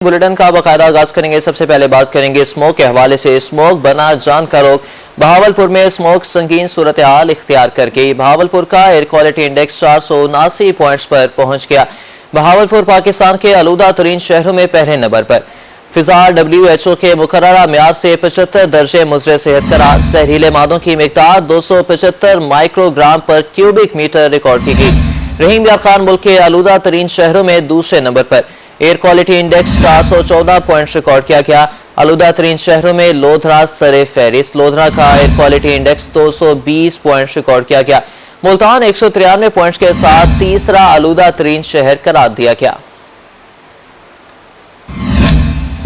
Bulletin का बाकायदा आगाज करेंगे। सबसे पहले बात करेंगे स्मोक के हवाले से। स्मोक बना जान का रोक। बहावलपुर में स्मोक संगीन सूरत हाल इख्तियार कर गई। बहावलपुर का एयर क्वालिटी इंडेक्स 479 पॉइंट्स पर पहुंच गया। बहावलपुर पाकिस्तान के आलूदा तरीन शहरों में पहले नंबर पर। फिजा WHO के मुकर्ररा म्यार से 75 दर्जे मुजरे सेहत करार। जहरीले मादों की मिकदार 275 माइक्रोग्राम पर क्यूबिक मीटर रिकॉर्ड की गई। रहीम यार खान मुल्क के आलूदा तरीन शहरों में दूसरे नंबर पर। Air quality index 414 points record किया गया। आलूदा तरीन शहरों में लोधरा सरे फहरिस्त। लोधरा का air quality index 220 points record किया गया। मुल्तान 193 पॉइंट्स के साथ तीसरा आलूदा तरीन शहर करार दिया गया।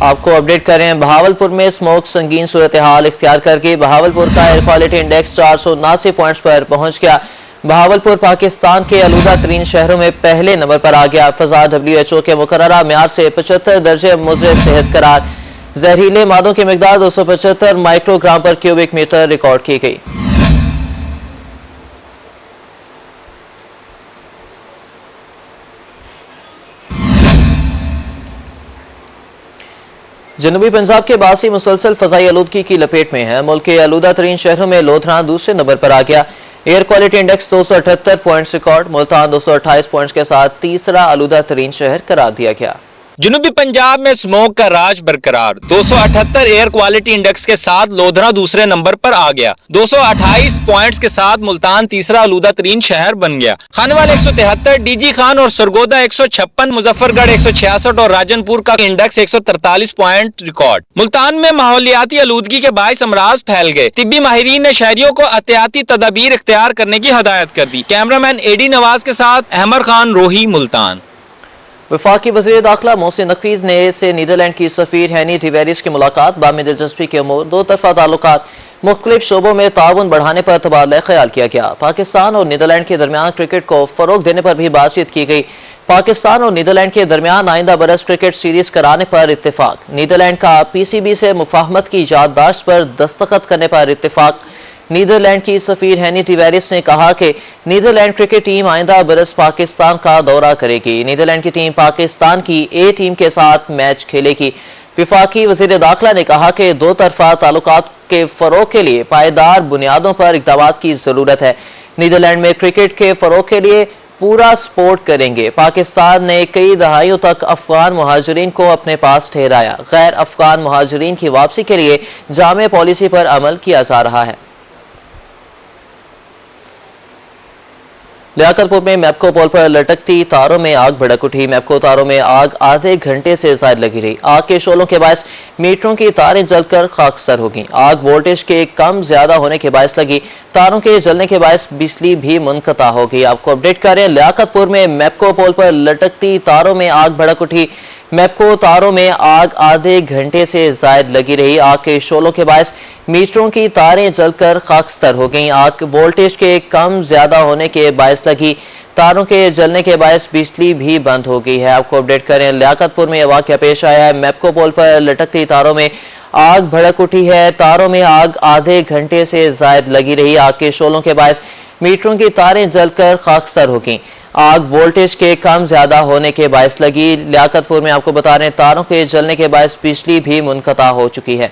आपको अपडेट करें, बहावलपुर में स्मोक संगीन सूरत हाल इख्तियार करके बहावलपुर का एयर क्वालिटी इंडेक्स 479 पॉइंट्स पर पहुंच गया। बहावलपुर पाकिस्तान के आलूदा तरीन शहरों में पहले नंबर पर आ गया। फिजा WHO के मुकर्ररा म्यार से 75 दर्जे मुजरे सेहत करार। जहरीले मादों की मिकदार 275 माइक्रोग्राम पर क्यूबिक मीटर रिकॉर्ड की गई। जनूबी पंजाब के बासी मुसलसल फजाई आलूदगी की लपेट में है। मुल्क के आलूदा तरीन शहरों में लोधरा दूसरे नंबर पर आ गया। Air quality index 278 points record. Multan 228 points के साथ तीसरा आलूदा तरीन शहर करार दिया गया। जनूबी पंजाब में स्मोक का राज बरकरार। 278 एयर क्वालिटी इंडेक्स के साथ लोधरा दूसरे नंबर पर आ गया। 228 पॉइंट्स के साथ मुल्तान तीसरा आलूदा तरीन शहर बन गया। खानेवाल 173, डीजी खान और सरगोदा 156, मुजफ्फरगढ़ 166 और राजनपुर का इंडेक्स 143 पॉइंट रिकॉर्ड। मुल्तान में माहौलियाती आलूदगी के बायस अमराज फैल गए। तिब्बी माहिरीन ने शहरियों को एहतियाती तदाबीर इख्तियार करने की हदायत कर दी। कैमरामैन AD नवाज के साथ अहमद खान, रोही, मुल्तान। वफाकी वज़ीर दाखिला मोहसिन नकवीज ने से नीदरलैंड की सफीर हैनी टिवेरिस की मुलाकात। बामी दिलचस्पी के अमूर, दो तरफा ताल्लुकात, मुख्तलिफ शोबों में ताउन बढ़ाने पर तबादला ख्याल किया गया। पाकिस्तान और नीदरलैंड के दरमियान क्रिकेट को फरोग देने पर भी बातचीत की गई। पाकिस्तान और नीदरलैंड के दरमियान आइंदा बरस क्रिकेट सीरीज कराने पर इत्तेफाक। नीदरलैंड का PCB से मुफाहमत की याददाश्त पर दस्तखत करने पर इत्तेफाक। नीदरलैंड की सफीर हैनी टिवेरिस ने कहा कि नीदरलैंड क्रिकेट टीम आइंदा बरस पाकिस्तान का दौरा करेगी। नीदरलैंड की टीम पाकिस्तान की A टीम के साथ मैच खेलेगी। वफाकी वज़ीर दाखिला ने कहा कि दो तरफा ताल्लुकात के फरोग के लिए पायदार बुनियादों पर इक़दाम की जरूरत है। नीदरलैंड में क्रिकेट के फरोग के लिए पूरा सपोर्ट करेंगे। पाकिस्तान ने कई दहाइयों तक अफगान मुहाजिरीन को अपने पास ठहराया। गैर अफगान मुहाजिरीन की वापसी के लिए जामे पॉलिसी पर अमल किया जा रहा है। लियाकतपुर में मैपको पोल पर लटकती तारों में आग भड़क उठी। मैपको तारों में आग आधे घंटे से ज्यादा लगी रही। आग के शोलों के बायस मीटरों की तारें जलकर खाकसर हो गईं। आग वोल्टेज के कम ज्यादा होने के बायस लगी। तारों के जलने के बायस बिजली भी मुनक़ता हो गई। आपको अपडेट करें, लियाकतपुर में मैपको पोल पर लटकती तारों में आग भड़क उठी। मैपको तारों में आग आधे घंटे से ज्यादा लगी रही। आग के शोलों के बायस मीटरों की तारें जलकर खाकसतर हो गईं। आग वोल्टेज के कम ज्यादा होने के बायस लगी। तारों के जलने के बायस बिजली भी बंद हो गई है। आपको अपडेट करें, लियाकतपुर में यह वाकया पेश आया है। मैपको पोल पर लटकती तारों में आग भड़क उठी है। तारों में आग आधे घंटे से ज्यादा लगी रही। आग के शोलों के बायस मीटरों की तारें जलकर खाकसतर हो गईं। आग वोल्टेज के कम ज्यादा होने के बायस लगी। लियाकतपुर में आपको बता रहे हैं, तारों के जलने के बायस बिजली भी मुनक़ता हो चुकी है।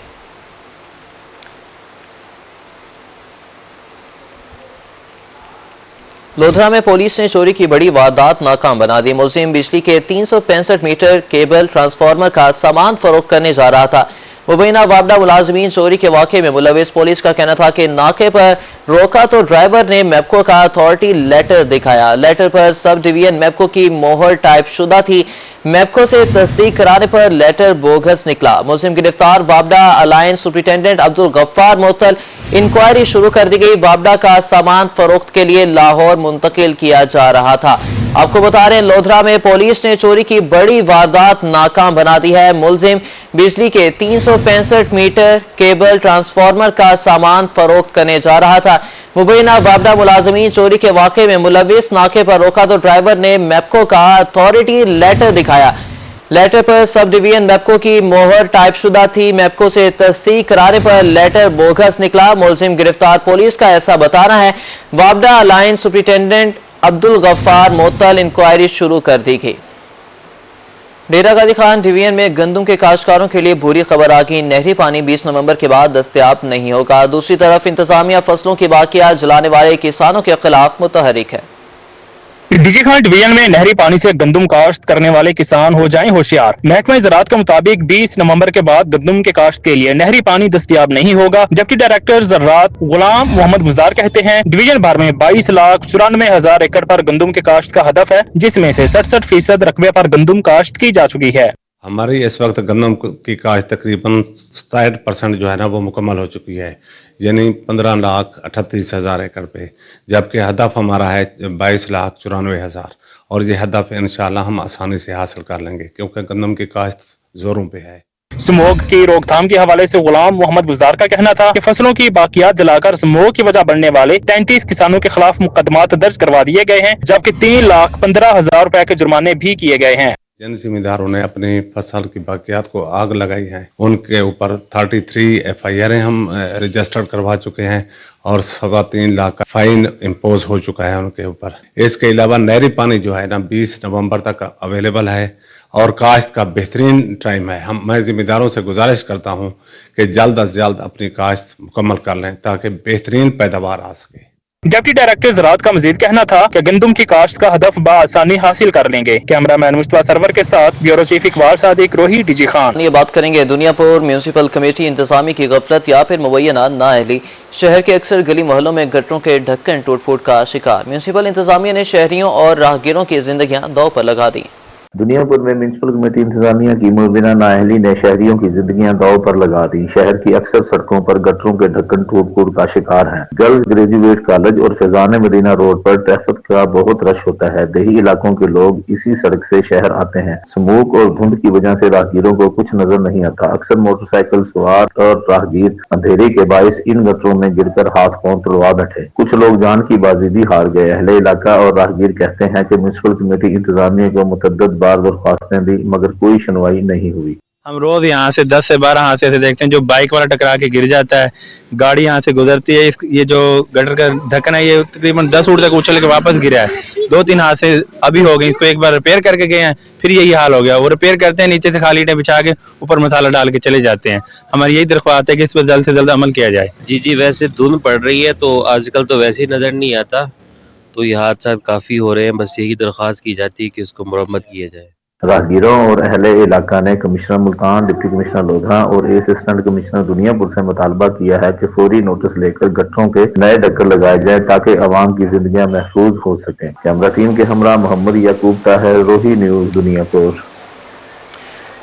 लोधरा में पुलिस ने चोरी की बड़ी वारदात नाकाम बना दी। मुलजिम बिजली के 365 मीटर केबल ट्रांसफार्मर का सामान फरोख्त करने जा रहा था। मुबैना वापडा मुलाजमीन चोरी के वाक़े में मुलविस। पुलिस का कहना था कि नाके पर रोका तो ड्राइवर ने मैपको का अथॉरिटी लेटर दिखाया। लेटर पर सब डिवीजन मैपको की मोहर टाइप शुदा थी। मैपको से तस्दीक कराने पर लेटर बोगस निकला। मुलजिम गिरफ्तार। वापडा अलायंस सुपरिटेंडेंट अब्दुल गफ्फार मुअत्तल। इंक्वायरी शुरू कर दी गई। वापडा का सामान फरोख्त के लिए लाहौर मुंतकिल किया जा रहा था। आपको बता रहे हैं, लोधरा में पुलिस ने चोरी की बड़ी वारदात नाकाम बना दी है। मुलजिम बिजली के 365 मीटर केबल ट्रांसफार्मर का सामान फरोख्त करने जा रहा था। मुबैना वापडा मुलाजमीन चोरी के वाक़े में मुलविस। नाके पर रोका तो ड्राइवर ने मैपको का अथॉरिटी लेटर दिखाया। लेटर पर सब डिवीजन मैपको की मोहर टाइप शुदा थी। मैपको से तस्दीक कराने पर लेटर बोगस निकला। मुलजिम गिरफ्तार। पुलिस का ऐसा बताना है। वापडा अलायंस सुपरिटेंडेंट अब्दुल गफ्फार मुअत्तल। इंक्वायरी शुरू कर दी गई। डेरा गाजी खान डिवीजन में गंदम के काश्तकारों के लिए बुरी खबर आ गई। नहरी पानी 20 नवंबर के बाद दस्तयाब नहीं होगा। दूसरी तरफ इंतजामिया फसलों की बाकियात जलाने वाले किसानों के खिलाफ मुतहरिक है। डीजी खान डिवीजन में नहरी पानी से गंदम काश्त करने वाले किसान हो जाएं होशियार। महकमा ज़राअत के मुताबिक 20 नवंबर के बाद गंदम के काश्त के लिए नहरी पानी दस्तयाब नहीं होगा, जबकि डायरेक्टर ज़राअत गुलाम मोहम्मद गुज़दार कहते हैं डिवीजन भर में 22,94,000 एकड़ पर गंदम के काश्त का हदफ है, जिसमें से 67% रकबे पर गंदम काश्त की जा चुकी है। हमारी इस वक्त गंदम की काश्त तकरीबन 67% जो है ना वो मुकम्मल हो चुकी है, यानी 15,38,000 एकड़ पे, जबकि हदफ हमारा है 22,94,000 और ये हदफ इंशाल्लाह हम आसानी से हासिल कर लेंगे क्योंकि गंदम की काश्त जोरों पे है। स्मोक की रोकथाम के हवाले से गुलाम मोहम्मद गुज़दार का कहना था कि फसलों की बाकियात जलाकर स्मोक की वजह बनने वाले 33 किसानों के खिलाफ मुकदमात दर्ज करवा दिए गए हैं, जबकि 3,15,000 रुपए के जुर्माने भी किए गए हैं। जिन जिम्मेदारों ने अपनी फसल की बाकियात को आग लगाई है उनके ऊपर 33 FIR हम रजिस्टर्ड करवा चुके हैं और 3.25 लाख का फाइन इम्पोज हो चुका है उनके ऊपर। इसके अलावा नहरी पानी जो है ना 20 नवंबर तक अवेलेबल है और काश्त का बेहतरीन टाइम है। मैं जिम्मेदारों से गुजारिश करता हूँ कि जल्द अज जल्द अपनी काश्त मुकम्मल कर लें ताकि बेहतरीन पैदावार आ सके। डिप्टी डायरेक्टर ज़राअत का मजीद कहना था कि गंदम की काश्त का हदफ बआसानी हासिल कर लेंगे। कैमरामैन मुस्तफा सरवर के साथ ब्यूरो चीफ इकबाल सादिक, रोही, डीजी खान। ये बात करेंगे दुनियापुर म्यूनिसिपल कमेटी इंतजामी की गफलत या फिर मुबैना नाअहली। शहर के अक्सर गली मोहल्लों में गटरों के ढक्कन टूट फूट का शिकार। म्यूनिसिपल इंतजामिया ने शहरियों और राहगीरों की जिंदगियां दांव पर लगा दी। दुनियापुर में म्यूनिसिपल कमेटी इंतजामिया की मुबैना नाअहली ने शहरियों की जिंदगियां दांव पर लगा दी। शहर की अक्सर सड़कों पर गटरों के ढक्कन टूट फूट का शिकार हैं। गर्ल्स ग्रेजुएट कॉलेज और फैजान मदीना रोड पर ट्रैफिक का बहुत रश होता है। देही इलाकों के लोग इसी सड़क से शहर आते हैं। स्मोक और धुंध की वजह से राहगीरों को कुछ नजर नहीं आता। अक्सर मोटरसाइकिल सवार और राहगीर अंधेरे के बायस इन गटरों में गिरकर हाथ पांव तुड़वा बैठे। कुछ लोग जान की बाजी भी हार गए। अहले इलाका और राहगीर कहते हैं कि म्यूनिसिपल कमेटी इंतजामिया को मुतअद्दिद बार दरख्वास्तें दी मगर कोई सुनवाई नहीं हुई। हम रोज यहाँ से 10 से 12 हादसे से देखते हैं, जो बाइक वाला टकरा के गिर जाता है, गाड़ी यहाँ से गुजरती है, ये जो गटर का ढक्कन है ये तकरीबन 10 फुट तक उछल के वापस गिरा है। 2-3 हादसे अभी हो गए। इसको एक बार रिपेयर करके गए हैं, फिर यही हाल हो गया। वो रिपेयर करते हैं, नीचे से खाली ईंटें बिछा के ऊपर मसाला डाल के चले जाते हैं। हमारी यही दरख्वास्त है कि इस पर जल्द से जल्द अमल किया जाए। जी, वैसे धुंध पड़ रही है तो आजकल तो वैसे ही नजर नहीं आता, तो ये हादसा काफी हो रहे हैं। बस यही दरख्वास्त की जाती है कि उसको मुरम्मत किया जाए। राहगीरों और अहले इलाका ने commissioner Multan, deputy commissioner Lodha और असिस्टेंट कमिश्नर दुनियापुर से मुतालबा किया है कि फौरी नोटिस लेकर गटरों के नए ढक्कन लगाए जाए ताकि आवाम की जिंदगियां महफूज हो सकें। कैमरा टीम के हमरा मोहम्मद याकूब ताहिर, रोही न्यूज, दुनियापुर।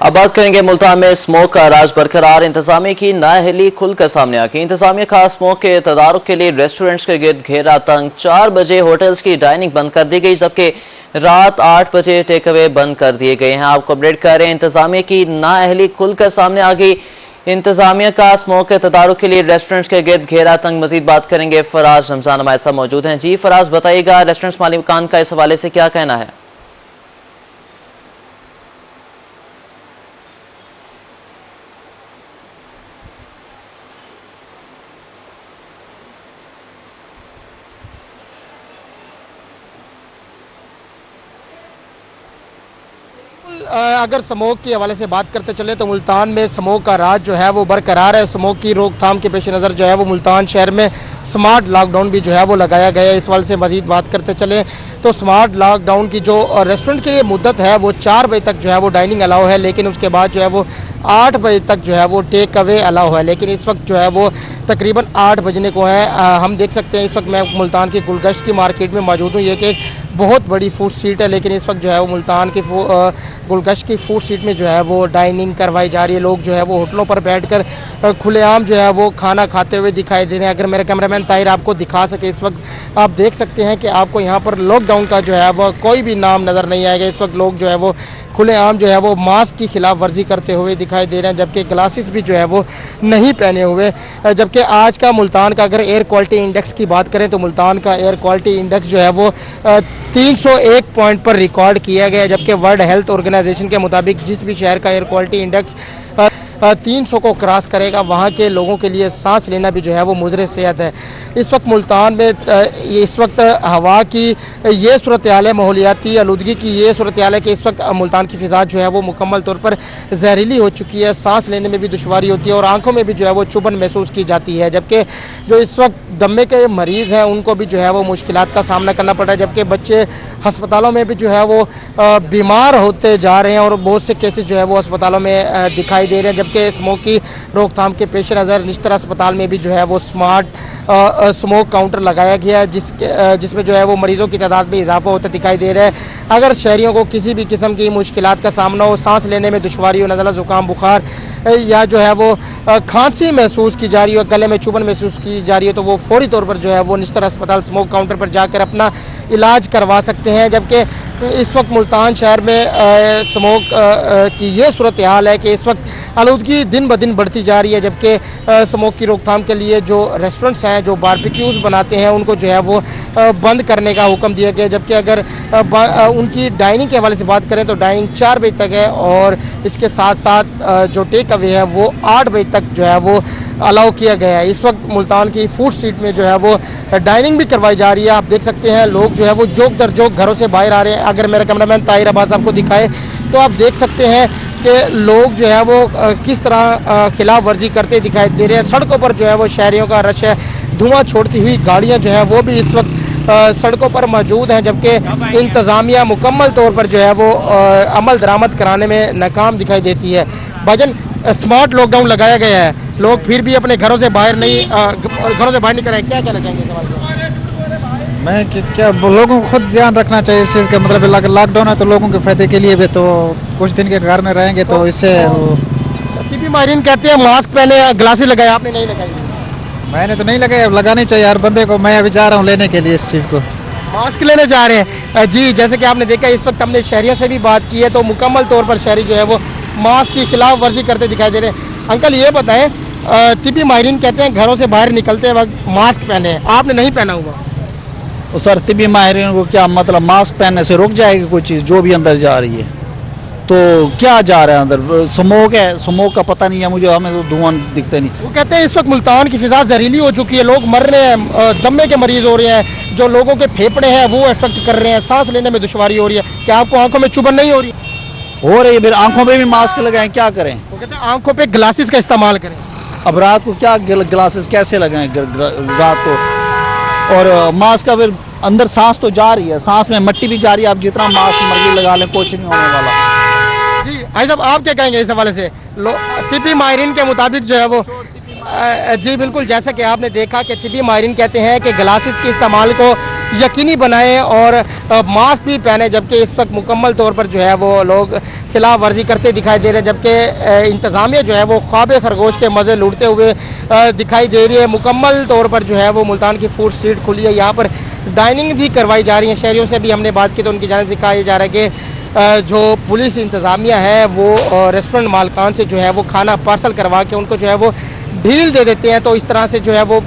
अब बात करेंगे मुल्तान में स्मोक का राज बरकरार। इंतजामिया की नाअहली खुलकर सामने आ गई। इंतजामिया का स्मोक के तदारुक के लिए रेस्टोरेंट्स के गिर्द घेरा तंग। 4 बजे होटल्स की डाइनिंग बंद कर दी गई, जबकि रात 8 बजे टेक अवे बंद कर दिए गए हैं। आपको अपडेट कर रहे हैं, इंतजामिया की नाअहली खुलकर सामने आ गई। इंतजामिया का स्मोक के तदारुक के लिए रेस्टोरेंट्स के गिर्द घेरा तंग। मजीद बात करेंगे, फराज रमजान हमारे साथ मौजूद हैं। जी फराज, बताइएगा रेस्टोरेंट्स मालिकान का इस हवाले से क्या कहना है? अगर स्मोक के हवाले से बात करते चले तो मुल्तान में स्मोक का राज जो है वो बरकरार है। स्मोक की रोकथाम के पेश नज़र जो है वो मुल्तान शहर में स्मार्ट लॉकडाउन भी जो है वो लगाया गया है। इस हवाले से मजीद बात करते चले तो स्मार्ट लॉकडाउन की जो रेस्टोरेंट की मुद्दत है वो 4 बजे तक जो है वो डाइनिंग अलाउ है, लेकिन उसके बाद जो है वो 8 बजे तक जो है वो टेक अवे अलाउ है। लेकिन इस वक्त जो है वो तकरीबन 8 बजने को है। हम देख सकते हैं इस वक्त मैं मुल्तान की गुलगश्त की मार्केट में मौजूद हूँ। ये कि बहुत बड़ी फूड स्ट्रीट है, लेकिन इस वक्त जो है वो मुल्तान की गुलगश्त की फूड स्ट्रीट में जो है वो डाइनिंग करवाई जा रही है। लोग जो है वो होटलों पर बैठकर खुलेआम जो है वो खाना खाते हुए दिखाई दे रहे हैं। अगर मेरा कैमरामैन ताहिर आपको दिखा सके, इस वक्त आप देख सकते हैं कि आपको यहाँ पर लॉकडाउन का जो है वो कोई भी नाम नज़र नहीं आएगा। इस वक्त लोग जो है वो खुलेआम जो है वो मास्क की खिलाफ वर्जी करते हुए दिखाई दे रहे हैं, जबकि ग्लासेस भी जो है वो नहीं पहने हुए। जबकि आज का मुल्तान का अगर एयर क्वालिटी इंडेक्स की बात करें तो मुल्तान का एयर क्वालिटी इंडेक्स जो है वो 301 पॉइंट पर रिकॉर्ड किया गया है, जबकि वर्ल्ड हेल्थ ऑर्गेनाइजेशन के मुताबिक जिस भी शहर का एयर क्वालिटी इंडेक्स 300 को क्रॉस करेगा वहाँ के लोगों के लिए सांस लेना भी जो है वो मुजरे सेहत है। इस वक्त मुल्तान में इस वक्त हवा की ये सूरत हाल है, माहौलियाती आलूदगी की ये सूरत हाल है कि इस वक्त मुल्तान की फिजा जो है वो मुकम्मल तौर पर जहरीली हो चुकी है। सांस लेने में भी दुश्वारी होती है और आंखों में भी जो है वो चुभन महसूस की जाती है। जबकि जो इस वक्त दमे के मरीज हैं उनको भी जो है वो मुश्किलात का सामना करना पड़ रहा है। जबकि बच्चे अस्पतालों में भी जो है वो बीमार होते जा रहे हैं और बहुत से केसेस जो है वो अस्पतालों में दिखाई दे रहे हैं। जबकि स्मोक की रोकथाम के पेश नज़र निश्तर अस्पताल में भी जो है वो स्मार्ट स्मोक काउंटर लगाया गया है, जिसमें जो है वो मरीजों की तादाद में इजाफा होता दिखाई दे रहा है। अगर शहरियों को किसी भी किस्म की मुश्किलात का सामना हो, सांस लेने में दुश्वारी हो, नज़ला जुकाम बुखार या जो है वो खांसी महसूस की जा रही हो, गले में चुभन महसूस की जा रही हो, तो वो फौरी तौर पर जो है वो निश्तर अस्पताल स्मोक काउंटर पर जाकर अपना इलाज करवा सकते हैं। जबकि इस वक्त मुल्तान शहर में स्मोक की ये सूरत हाल है कि इस वक्त आलूदगी दिन ब दिन बढ़ती जा रही है। जबकि स्मोक की रोकथाम के लिए जो रेस्टोरेंट्स हैं जो बारबेक्यूज बनाते हैं उनको जो है वो बंद करने का हुक्म दिया गया। जबकि अगर उनकी डाइनिंग के हवाले से बात करें तो डाइनिंग 4 बजे तक है और इसके साथ साथ जो टेक अवे है वो 8 बजे तक जो है वो अलाउ किया गया है। इस वक्त मुल्तान की फूड स्ट्रीट में जो है वो डाइनिंग भी करवाई जा रही है। आप देख सकते हैं लोग जो है वो जोक दर जोक घरों से बाहर आ रहे हैं। अगर मेरा कैमरामैन ताहिर अब्बास आपको दिखाए तो आप देख सकते हैं कि लोग जो है वो किस तरह खिलाफ वर्जी करते दिखाई दे रहे हैं। सड़कों पर जो है वो शहरियों का रश है, धुआं छोड़ती हुई गाड़ियां जो है वो भी इस वक्त सड़कों पर मौजूद हैं। जबकि इंतजामिया मुकम्मल तौर पर जो है वो अमल दरामद कराने में नाकाम दिखाई देती है। भाईजान, स्मार्ट लॉकडाउन लगाया गया है, लोग फिर भी अपने घरों से बाहर नहीं निकल रहे, क्या कहना चाहेंगे सवाल को? मैं क्या लोगों को खुद ध्यान रखना चाहिए इस चीज़ का। मतलब अगर लॉकडाउन है तो लोगों के फायदे के लिए भी, तो कुछ दिन के घर में रहेंगे तो इससे टीबी माहिरीन कहते हैं मास्क पहने, ग्लासेस लगाए, आपने नहीं लगाई? मैंने तो नहीं लगाया, लगानी चाहिए हर बंदे को। मैं अभी जा रहा हूँ लेने के लिए इस चीज़ को, मास्क लेने जा रहे हैं जी। जैसे कि आपने देखा इस वक्त हमने शहरियों से भी बात की है तो मुकम्मल तौर पर शहरी जो है वो मास्क की खिलाफ वर्जी करते दिखाई दे रहे हैं। अंकल ये बताएं, टीबी माहिरीन कहते हैं घरों से बाहर निकलते वक्त मास्क पहने, आपने नहीं पहना हुआ? तो सर तिबी माहिरीन को क्या मतलब, मास्क पहनने से रुक जाएगी कोई चीज़ जो भी अंदर जा रही है? तो क्या जा रहा है अंदर? स्मोक है, स्मोक का पता नहीं है मुझे, हमें तो धुआं दिखता नहीं। वो कहते हैं इस वक्त मुल्तान की फिजा जहरीली हो चुकी है, लोग मर रहे हैं, दमे के मरीज हो रहे हैं, जो लोगों के फेफड़े हैं वो इफेक्ट कर रहे हैं, सांस लेने में दुश्वारी हो रही है। क्या आपको आंखों में चुभन नहीं हो रही? हो रही है, फिर आंखों पे भी मास्क लगाएं, क्या करें? वो कहते हैं आंखों पे ग्लासेस का इस्तेमाल करें। अब रात को क्या ग्लासेस कैसे लगाएं रात को? और मास्क का फिर अंदर सांस तो जा रही है, सांस में मट्टी भी जा रही है। आप जितना मास्क मर्जी लगा लें कुछ नहीं होने वाला। जी भाई साहब, आप क्या कहेंगे इस हवाले से? तिबी माहिरीन के मुताबिक जो है वो जी बिल्कुल, जैसा कि आपने देखा कि तिबी माहिरीन कहते हैं कि ग्लासेस के इस्तेमाल को यकीनी बनाएं और मास्क भी पहने। जबकि इस वक्त मुकम्मल तौर पर जो है वो लोग खिलाफ वर्जी करते दिखाई दे रहे हैं। जबकि इंतजामिया जो है वो ख्वाब खरगोश के मज़े लूटते हुए दिखाई दे रही है। मुकम्मल तौर पर जो है वो मुल्तान की फूड स्ट्रीट खुली है, यहाँ पर डाइनिंग भी करवाई जा रही है। शहरियों से भी हमने बात की तो उनकी जानिब से कहा जा रहा है कि जो पुलिस इंतजामिया है वो रेस्टोरेंट मालकान से जो है वो खाना पार्सल करवा के उनको जो है वो ढील दे देते हैं। तो इस तरह से जो है वो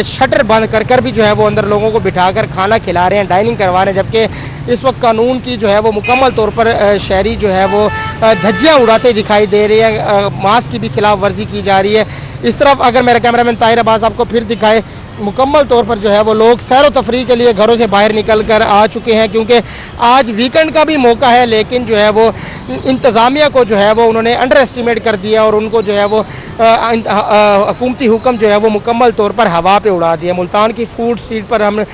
शटर बंद कर भी जो है वो अंदर लोगों को बिठाकर खाना खिला रहे हैं, डाइनिंग करवा रहे हैं। जबकि इस वक्त कानून की जो है वो मुकम्मल तौर पर शहरी जो है वो धज्जियां उड़ाते दिखाई दे रही है, मास्क की भी खिलाफ वर्जी की जा रही है। इस तरफ अगर मेरा कैमरामैन ताहिर अब्बास आपको फिर दिखाए, मुकम्मल तौर पर जो है वो लोग सैर व तफरीह के लिए घरों से बाहर निकल कर आ चुके हैं, क्योंकि आज वीकेंड का भी मौका है। लेकिन जो है वो इंतजामिया को जो है वो उन्होंने अंडर एस्टिमेट कर दिया और उनको जो है वो हुकूमती हुक्म जो है वो मुकम्मल तौर पर हवा पे उड़ा दिया। मुल्तान की फूड स्ट्रीट पर हम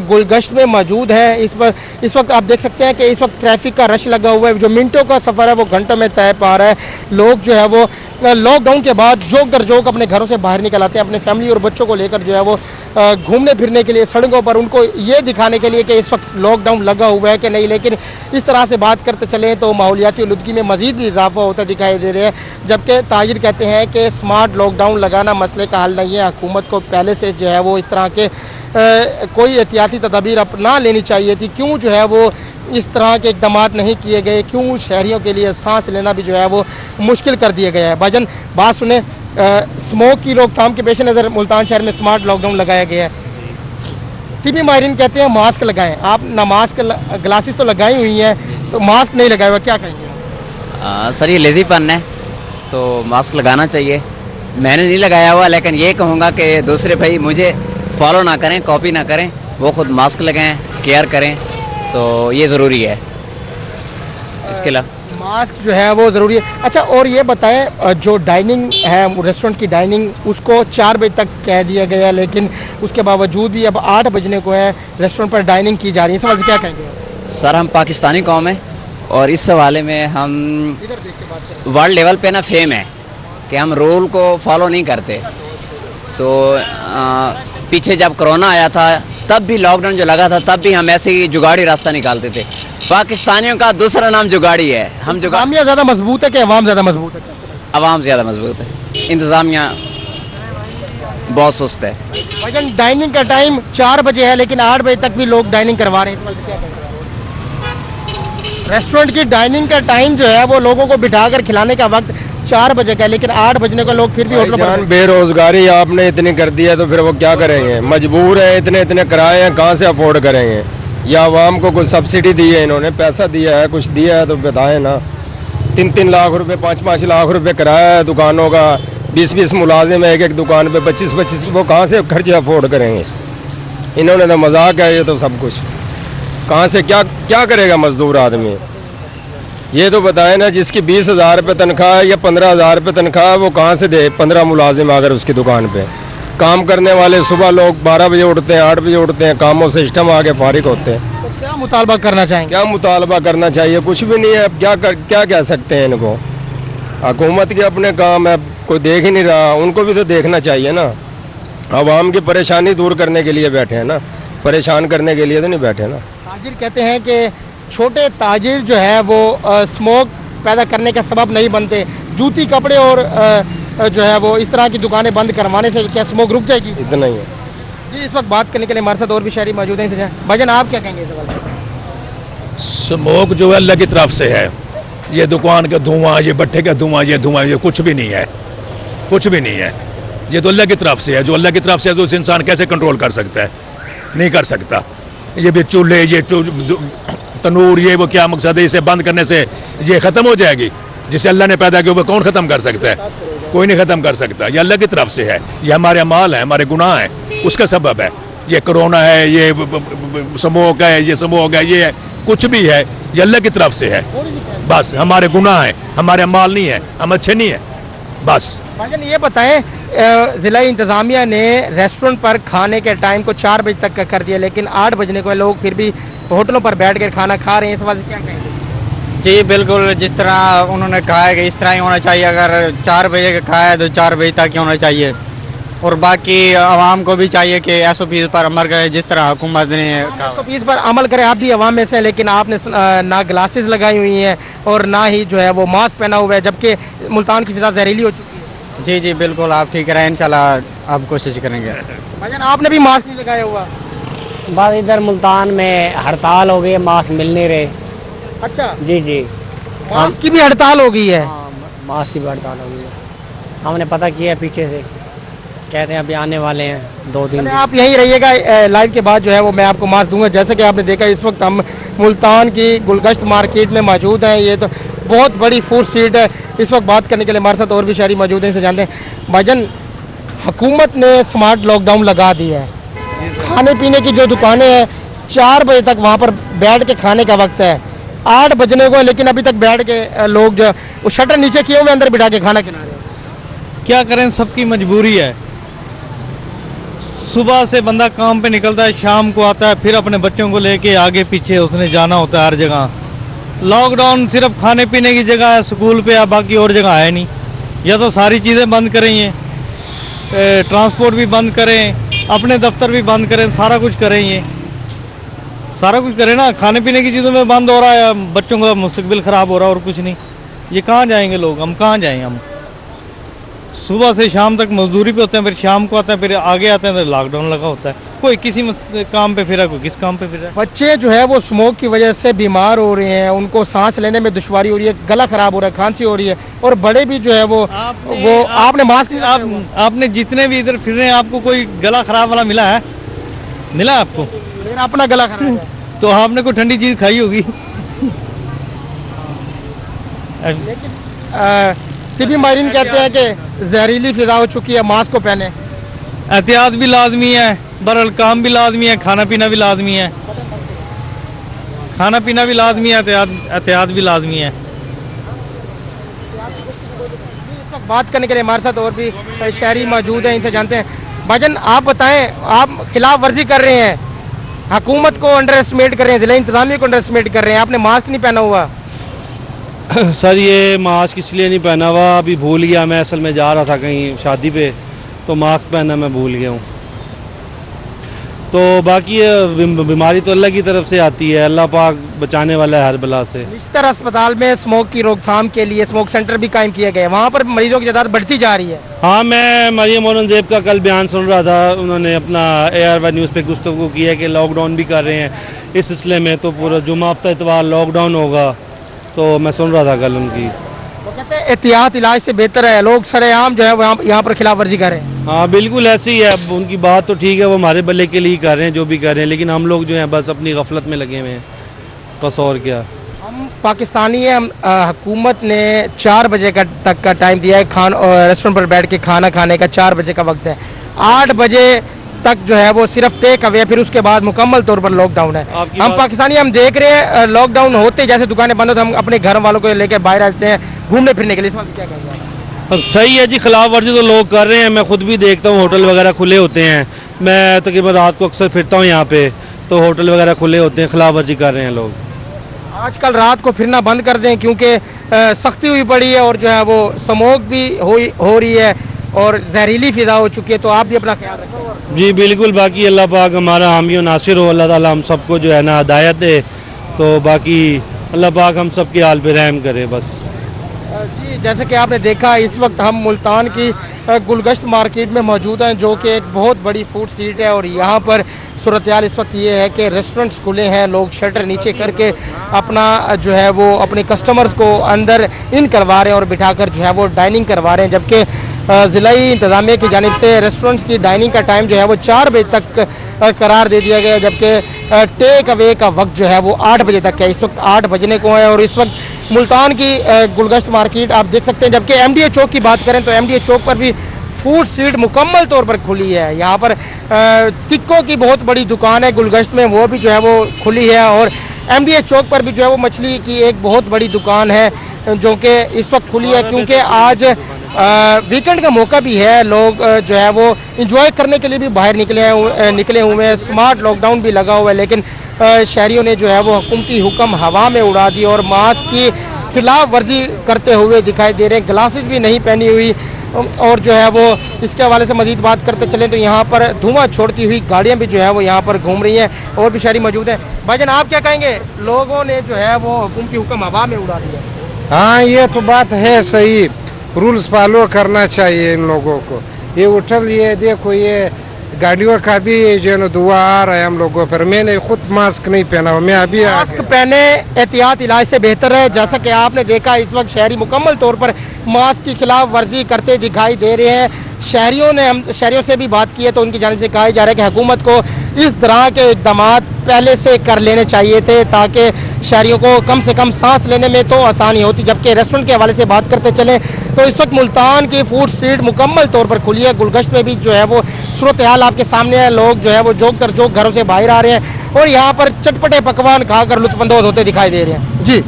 गुलगश्त में मौजूद हैं। इस वक्त आप देख सकते हैं कि इस वक्त ट्रैफिक का रश लगा हुआ है, जो मिनटों का सफ़र है वो घंटों में तय पा रहा है। लोग जो है वो लॉकडाउन के बाद जोक दर जोक अपने घरों से बाहर निकल आते हैं, अपने फैमिली और बच्चों को लेकर जो है वो घूमने फिरने के लिए सड़कों पर, उनको ये दिखाने के लिए कि इस वक्त लॉकडाउन लगा हुआ है कि नहीं। लेकिन इस तरह से बात करते चले तो माहौलियाती आलूदगी में मजीद भी इजाफा होता दिखाई दे रहा है। जबकि ताजिर कहते हैं कि स्मार्ट लॉकडाउन लगाना मसले का हल नहीं है, हुकूमत को पहले से जो है वो इस तरह के कोई एहतियाती तदाबीर अपना लेनी चाहिए थी। क्यों जो है वो इस तरह के इकदाम नहीं किए गए, क्यों शहरियों के लिए सांस लेना भी जो है वो मुश्किल कर दिया गया है? भाईजान बात सुने, स्मोक की रोकथाम के पेश नज़र मुल्तान शहर में स्मार्ट लॉकडाउन लगाया गया है। टीबी माहिरीन कहते हैं मास्क लगाएं, आप ना मास्क ग्लासेस तो लगाई हुई हैं तो मास्क नहीं लगाया हुआ, क्या कहेंगे? सर ये लेजीपन है, तो मास्क लगाना चाहिए। मैंने नहीं लगाया हुआ, लेकिन ये कहूँगा कि दूसरे भाई मुझे फॉलो ना करें, कॉपी ना करें, वो खुद मास्क लगाएं, केयर करें, तो ये ज़रूरी है। इसके अलावा मास्क जो है वो ज़रूरी है। अच्छा, और ये बताएं, जो डाइनिंग है रेस्टोरेंट की डाइनिंग उसको 4 बजे तक कह दिया गया है, लेकिन उसके बावजूद भी अब 8 बजने को है रेस्टोरेंट पर डाइनिंग की जा रही है, इस वजह से क्या कहेंगे? सर हम पाकिस्तानी कौम है और इस हवाले में हम इधर देख के बात करें। वर्ल्ड लेवल पे ना फेम है कि हम रूल को फॉलो नहीं करते। तो पीछे जब कोरोना आया था तब भी लॉकडाउन जो लगा था तब भी हम ऐसे ही जुगाड़ी रास्ता निकालते थे। पाकिस्तानियों का दूसरा नाम जुगाड़ी है। हम इंतजामिया ज़्यादा मजबूत है कि अवाम ज़्यादा मजबूत है? अवाम ज़्यादा मजबूत है, इंतजामिया बहुत सुस्त है। भाईजान, डाइनिंग का टाइम 4 बजे है लेकिन 8 बजे तक भी लोग डाइनिंग करवा रहे हैं, इस वजह से क्या कहेंगे? रेस्टोरेंट की डाइनिंग का टाइम जो है वो लोगों को बिठाकर खिलाने का वक्त 4 बजे का है, लेकिन 8 बजने को लोग फिर भी होटलों पर। बेरोजगारी आपने इतनी कर दी है तो फिर वो क्या करेंगे, मजबूर है, इतने इतने किराए हैं, कहाँ से अफोर्ड करेंगे? या आवाम को कुछ सब्सिडी दी है, इन्होंने पैसा दिया है, कुछ दिया है तो बताएं ना। 3-3 लाख रुपए, 5-5 लाख रुपए किराया है दुकानों का, 20-20 मुलाजिम है एक दुकान पे, 25-25, वो कहाँ से खर्चे अफोर्ड करेंगे? इन्होंने तो मजाक है ये तो सब कुछ। कहाँ से क्या करेगा मजदूर आदमी? ये तो बताएं ना, जिसकी 20,000 रुपये तनख्वाह है या 15,000 रुपये तनख्वाह है, वो कहाँ से दे 15 मुलाजिम अगर उसकी दुकान पे काम करने वाले? सुबह लोग 12 बजे उठते हैं, 8 बजे उठते हैं, कामों से सिस्टम आगे फारिग होते हैं। तो क्या मुतालबा करना चाहेंगे? क्या मुतालबा करना चाहिए? कुछ भी नहीं है। अब क्या कह सकते हैं इनको? हुकूमत के अपने काम है, कोई देख ही नहीं रहा, उनको भी तो देखना चाहिए ना। आवाम की परेशानी दूर करने के लिए बैठे हैं ना, परेशान करने के लिए तो नहीं बैठे ना। ताजिर कहते हैं कि छोटे ताजिर जो है वो स्मोक पैदा करने का सबब नहीं बनते। जूती, कपड़े और जो है वो इस तरह की दुकानें बंद करवाने से क्या स्मोक रुक जाएगी? इतना ही है जी। इस वक्त बात करने के लिए हमारे साथ और भी शहरी मौजूद हैं। भाईजान, आप क्या कहेंगे इस सवाल पर? स्मोक जो है अल्लाह की तरफ से है। ये दुकान का धुआं, ये भट्ठे का धुआं, ये कुछ भी नहीं है, कुछ भी नहीं है। ये तो अल्लाह की तरफ से है। जो अल्लाह की तरफ से है तो उस इंसान कैसे कंट्रोल कर सकता है? नहीं कर सकता। ये भी चूल्हे, ये तनूर, ये वो क्या मकसद है? इसे बंद करने से ये खत्म हो जाएगी? जिसे अल्लाह ने पैदा किया वो कौन खत्म कर सकता है? कोई नहीं खत्म कर सकता। ये अल्लाह की तरफ से है, ये हमारे अमाल है, हमारे गुनाह है, उसका सबब है। ये कोरोना है, ये स्मोक है, ये स्मोक है, ये कुछ भी है, ये अल्लाह की तरफ से है। बस हमारे गुनाह है, हमारे अमाल नहीं है, हम अच्छे नहीं है, बस। भाईजान, ये बताएं, जिला इंतजामिया ने रेस्टोरेंट पर खाने के टाइम को 4 बजे तक का कर दिया, लेकिन 8 बजने को लोग फिर भी होटलों पर बैठ कर खाना खा रहे हैं, इस वजह से क्या कहेंगे? जी बिल्कुल, जिस तरह उन्होंने कहा है कि इस तरह ही होना चाहिए। अगर 4 बजे का खाया है तो 4 बजे तक ही होना चाहिए। और बाकी आवाम को भी चाहिए कि SOP पर अमल करे, जिस तरह हुकूमत ने कहा। SOP पर अमल करें। आप भी आवाम में से, लेकिन आपने ना ग्लासेस लगाई हुई हैं और ना ही जो है वो मास्क पहना हुआ है, जबकि मुल्तान की फिजा जहरीली हो चुकी है। जी जी बिल्कुल, आप ठीक रहें, इंशाल्लाह आप कोशिश करेंगे। भाईजान, आपने भी मास्क नहीं लगाया हुआ? बस इधर मुल्तान में हड़ताल हो गई, मास्क मिल नहीं रहे। अच्छा जी जी, मास्क की भी हड़ताल हो गई है? मास्क की भी हड़ताल हो गई है। हमने पता किया है पीछे से, कहते हैं अभी आने वाले हैं 2 दिन। आप यहीं रहिएगा, लाइव के बाद जो है वो मैं आपको मास्क दूंगा। जैसे कि आपने देखा, इस वक्त हम मुल्तान की गुलगश्त मार्केट में मौजूद हैं। ये तो बहुत बड़ी फूड स्ट्रीट है। इस वक्त बात करने के लिए हमारे साथ और भी शहरी मौजूद हैं, इनसे जानते हैं। भाईजान, हुकूमत ने स्मार्ट लॉकडाउन लगा दी है। खाने पीने की जो दुकानें हैं 4 बजे तक वहां पर बैठ के खाने का वक्त है, 8 बजने को है, लेकिन अभी तक बैठ के लोग जो वो शटर नीचे किए हुए अंदर बिठा के खाना खिला रहे हैं। क्या करें, सबकी मजबूरी है। सुबह से बंदा काम पे निकलता है, शाम को आता है, फिर अपने बच्चों को लेके आगे पीछे उसने जाना होता है हर जगह। लॉकडाउन सिर्फ खाने पीने की जगह है, स्कूल पे या बाकी और जगह है नहीं। या तो सारी चीज़ें बंद करें, ट्रांसपोर्ट भी बंद करें, अपने दफ्तर भी बंद करें, सारा कुछ करें, ये सारा कुछ करें ना। खाने पीने की चीज़ों में बंद हो रहा है, बच्चों का मुस्तकबिल ख़राब हो रहा है और कुछ नहीं। ये कहाँ जाएंगे लोग, हम कहाँ जाएंगे? हम सुबह से शाम तक मजदूरी पे होते हैं, फिर शाम को आते हैं, फिर आगे आते हैं तो लॉकडाउन लगा होता है। कोई किसी काम पे फिरा, कोई किस काम पे फिरा। बच्चे जो है वो स्मोक की वजह से बीमार हो रहे हैं, उनको सांस लेने में दुश्वारी हो रही है, गला खराब हो रहा है, खांसी हो रही है। और बड़े भी जो है वो आपने मास्क, आपने जितने भी इधर फिर रहे हैं, आपको कोई गला खराब वाला मिला है? मिला आपको? मेरा अपना गला खराब है। तो आपने कोई ठंडी चीज खाई होगी। लेकिन तिबी माहिरीन कहते हैं कि जहरीली फिजा हो चुकी है, मास्क को पहने। एहतियात भी लाजमी है, बहरहाल काम भी लाजमी है, खाना पीना भी लाजमी है, खाना पीना भी लाजमी है, एहतियात भी लाजमी है। इस वक्त बात करने के लिए हमारे साथ और भी शहरी मौजूद हैं, इनसे जानते हैं। भाईजान आप बताएं, आप खिलाफ वर्जी कर रहे हैं, हुकूमत को अंडर एस्टिमेट कर रहे हैं, जिला इंतजामिया को अंडर एस्टिमेट कर रहे हैं, आपने मास्क नहीं पहना हुआ। सर ये मास्क इसलिए नहीं पहना हुआ, अभी भूल गया, मैं असल में जा रहा था कहीं शादी पे, तो मास्क पहनना मैं भूल गया हूँ। तो बाकी बीमारी तो अल्लाह की तरफ से आती है, अल्लाह पाक बचाने वाला है हर बला से। निश्तर अस्पताल में स्मोक की रोकथाम के लिए स्मोक सेंटर भी कायम किए गए, वहाँ पर मरीजों की तादाद बढ़ती जा रही है। हाँ, मैं मरियम औरंगजेब का कल बयान सुन रहा था, उन्होंने अपना ARY न्यूज़ पे गुफ्तगू की है कि लॉकडाउन भी कर रहे हैं इस सिलसिले में, तो पूरा जुमा हफ्ता इतवार लॉकडाउन होगा, तो मैं सुन रहा था कल उनकी। वो कहते हैं एहतियात इलाज से बेहतर है, लोग सरेआम जो है वो यहाँ पर खिलाफ वर्जी करें। हाँ बिल्कुल ऐसे ही है, अब उनकी बात तो ठीक है, वो हमारे भले के लिए ही कर रहे हैं जो भी कर रहे हैं, लेकिन हम लोग जो हैं बस अपनी गफलत में लगे हुए हैं, बस और क्या। हम पाकिस्तानी हैं, हुकूमत ने 4 बजे तक का टाइम दिया है, रेस्टोरेंट पर बैठ के खाना खाने का 4 बजे का वक्त है, 8 बजे तक जो है वो सिर्फ टेक अवे, फिर उसके बाद मुकम्मल तौर पर लॉकडाउन है। हम पाकिस्तानी हम देख रहे हैं लॉकडाउन होते जैसे दुकानें बंद होती, हम अपने घर वालों को लेकर बाहर आते हैं घूमने फिरने के लिए, इस वक्त क्या कहेंगे? सही है जी, खिलाफ वर्जी तो लोग कर रहे हैं, मैं खुद भी देखता हूँ होटल वगैरह खुले होते हैं, मैं तकरीबन रात को अक्सर फिरता हूँ यहाँ पे, तो होटल वगैरह खुले होते हैं, खिलाफ वर्जी कर रहे हैं लोग। आजकल रात को फिरना बंद कर दें क्योंकि सख्ती हुई पड़ी है और जो है वो स्मोक भी हो रही है और जहरीली फिजा हो चुकी है, तो आप भी अपना ख्याल रखें। जी बिल्कुल, बाकी अल्लाह पाक हमारा हामी और नासिर हो, अल्लाह ताला हम सबको जो है ना हिदायत दे, तो बाकी अल्लाह पाक हम सब की हाल पे रहम करे बस। जी जैसे कि आपने देखा, इस वक्त हम मुल्तान की गुलगश्त मार्केट में मौजूद हैं, जो कि एक बहुत बड़ी फूड स्ट्रीट है, और यहाँ पर सूरत-ए-हाल इस वक्त ये है कि रेस्टोरेंट्स खुले हैं, लोग शटर नीचे करके अपना जो है वो अपने कस्टमर्स को अंदर इन करवा रहे हैं और बिठाकर जो है वो डाइनिंग करवा रहे हैं, जबकि ज़िलाई इंतजामिया की जानिब से रेस्टोरेंट्स की डाइनिंग का टाइम जो है वो 4 बजे तक करार दे दिया गया, जबकि टेक अवे का वक्त जो है वो 8 बजे तक है। इस वक्त 8 बजने को है और इस वक्त मुल्तान की गुलगश्त मार्केट आप देख सकते हैं, जबकि MDA चौक की बात करें तो MDA चौक पर भी फूड स्ट्रीट मुकम्मल तौर पर खुली है। यहाँ पर टिक्कों की बहुत बड़ी दुकान है गुलगश्त में, वो भी जो है वो खुली है, और MDA चौक पर भी जो है वो मछली की एक बहुत बड़ी दुकान है जो कि इस वक्त खुली है, क्योंकि आज वीकेंड का मौका भी है, लोग जो है वो इंजॉय करने के लिए भी बाहर निकले हुए हैं। स्मार्ट लॉकडाउन भी लगा हुआ है, लेकिन शहरियों ने जो है वो हुकूमती हुक्म हवा में उड़ा दी और मास्क की खिलाफ वर्जी करते हुए दिखाई दे रहे हैं, ग्लासेस भी नहीं पहनी हुई, और जो है वो इसके हवाले से मजीद बात करते चलें तो यहाँ पर धुआं छोड़ती हुई गाड़ियाँ भी जो है वो यहाँ पर घूम रही हैं, और भी शहरी मौजूद हैं। भाईजान आप क्या कहेंगे, लोगों ने जो है वो हुकूमती हुक्म हवा में उड़ा दिया? हाँ ये तो बात है सही, रूल्स फॉलो करना चाहिए इन लोगों को। ये होटल ये देखो ये गाड़ियों का भी जो है धुआं आ रहा है हम लोगों पर, मैंने खुद मास्क नहीं पहना हुआ, मैं अभी मास्क पहने एहतियात इलाज से बेहतर है। जैसा कि आपने देखा इस वक्त शहरी मुकम्मल तौर पर मास्क की खिलाफ वर्जी करते दिखाई दे रहे हैं। शहरियों से भी बात की है तो उनकी जानिब से कहा जा रहा है कि हुकूमत को इस तरह के इक़दाम पहले से कर लेने चाहिए थे ताकि शहरियों को कम से कम सांस लेने में तो आसानी होती। जबकि रेस्टोरेंट के हवाले से बात करते चले तो इस वक्त मुल्तान की फूड स्ट्रीट मुकम्मल तौर पर खुली है। गुलगश्त में भी जो है वो सूरत हाल आपके सामने है, लोग जो है वो जोक घरों से बाहर आ रहे हैं और यहाँ पर चटपटे पकवान खाकर लुत्फानंदोज होते दिखाई दे रहे हैं। जी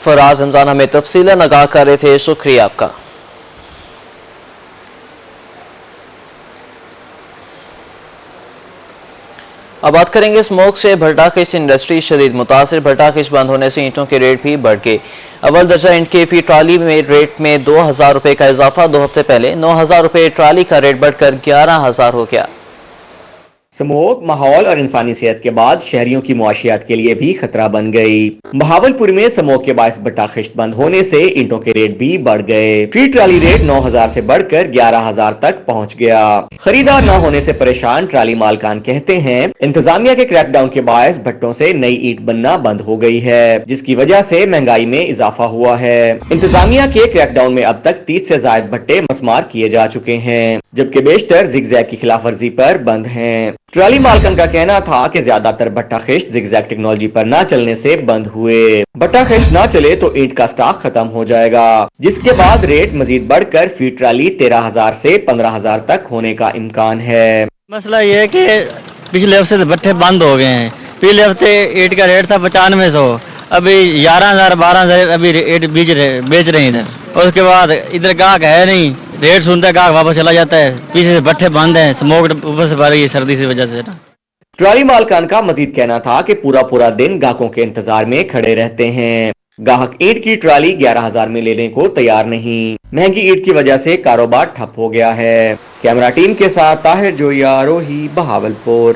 फराज रमजान हमें तफसीलन आगाह कर रहे थे, शुक्रिया आपका। अब बात करेंगे स्मोक से। भट्टाखिश इंडस्ट्री शदीद मुतासिर, भट्टाखिश बंद होने से ईंटों के रेट भी बढ़ गए। अव्वल दर्जा ईंट की फी ट्राली में रेट में 2000 रुपए का इजाफा। 2 हफ्ते पहले 9000 रुपए ट्राली का रेट बढ़कर 11000 हो गया। स्मोक माहौल और इंसानी सेहत के बाद शहरियों की मुआशियात के लिए भी खतरा बन गई। बहावलपुर में स्मोक के बायस भट्टाखिश बंद होने से ईंटों के रेट भी बढ़ गए। फी ट्राली रेट 9000 से बढ़कर 11000 तक पहुंच गया। खरीदार न होने से परेशान ट्राली मालकान कहते हैं इंतजामिया के क्रैकडाउन के बायस भट्टों से नई ईंट बनना बंद हो गई है, जिसकी वजह से महंगाई में इजाफा हुआ है। इंतजामिया के क्रैकडाउन में अब तक 30 से ज्यादा भट्टे मसमार किए जा चुके हैं, जबकि बेशतर जिगजैग की खिलाफ वर्जी पर बंद हैं। ट्राली मालकन का कहना था कि ज्यादातर भट्टाखिश जिगजैग टेक्नोलॉजी पर न चलने से बंद हुए। भट्टाखिश न चले तो ईंट का स्टॉक खत्म हो जाएगा, जिसके बाद रेट मजीद बढ़कर फी ट्राली 13000 से 15000 तक होने का इम्कान है। मसला ये है कि पिछले हफ्ते से भट्टे बंद हो गए हैं। पिछले हफ्ते ईंट का रेट था 9500, अभी 11,000 12,000 अभी ईंट बेच रहे हैं इधर। और उसके बाद इधर गाहक है नहीं, रेट सुनता है गाहक वापस चला जाता है। पीछे से भट्टे बंद हैं, स्मोक ऊपर से भर रही है सर्दी की वजह से ना। ट्राली मालकान का मजीद कहना था कि पूरा दिन ग्राहकों के इंतजार में खड़े रहते हैं। ग्राहक ईंट की ट्राली 11,000 में लेने को तैयार नहीं। महंगी ईंट की वजह से कारोबार ठप हो गया है। कैमरा टीम के साथ ताहिर जोया, रोही, बहावलपुर।